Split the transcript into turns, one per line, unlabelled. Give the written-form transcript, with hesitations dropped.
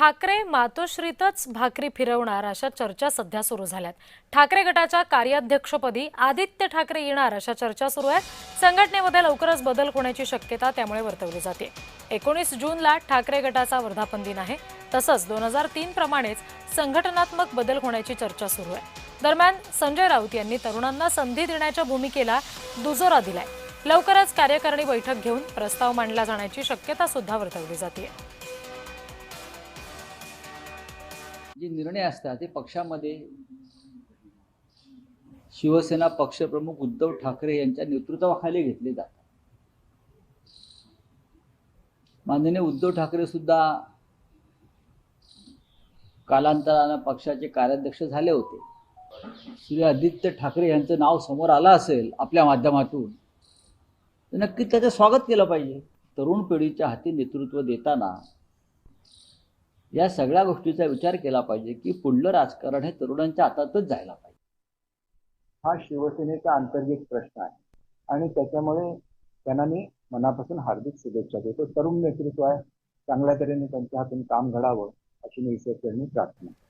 ठाकरे मातोश्रीतच भाकरी फिरवणार अशा चर्चा सध्या सुरू झाल्यात। ठाकरे गटाच्या कार्याध्यक्षपदी आदित्य ठाकरे येणार अशा चर्चा सुरू आहेत। संघटनेमध्ये लवकरच बदल होण्याची शक्यता त्यामुळे वर्तवली जाते। 19 जूनला ठाकरे गटाचा वर्धापन दिन आहे। तसंच 2003 प्रमाणेच संघटनात्मक बदल होण्याची चर्चा सुरू आहे। दरम्यान संजय राऊत यांनी तरुणांना संधी देण्याच्या भूमिकेला दुजोरा दिलाय। लवकरच कार्यकारिणी बैठक घेऊन प्रस्ताव मांडला जाण्याची शक्यता सुद्धा वर्तवली जाते।
जे निर्णय असतात ते पक्षामध्ये शिवसेना पक्षप्रमुख उद्धव ठाकरे यांच्या नेतृत्वाखाली घेतले जातात। माननीय उद्धव ठाकरे सुद्धा कालांतराने पक्षाचे कार्याध्यक्ष झाले होते। श्री आदित्य ठाकरे यांचं नाव समोर आलं असेल आपल्या माध्यमातून तर नक्कीच त्याचं स्वागत केलं पाहिजे। तरुण पिढीच्या हाती नेतृत्व देताना या सगळ्या गोष्टीचा विचार केला पाहिजे की पुढलं राजकारण हे तरुणांच्या हातातच जायला पाहिजे।
हा शिवसेनेचा अंतर्गत प्रश्न आहे आणि त्याच्यामुळे त्यांना मी मनापासून हार्दिक शुभेच्छा देतो। तरुण नेतृत्व आहे, चांगल्या तऱ्हेने त्यांच्या हातून काम घडावं अशी मी ईश्वरचरणी प्रार्थना करतो।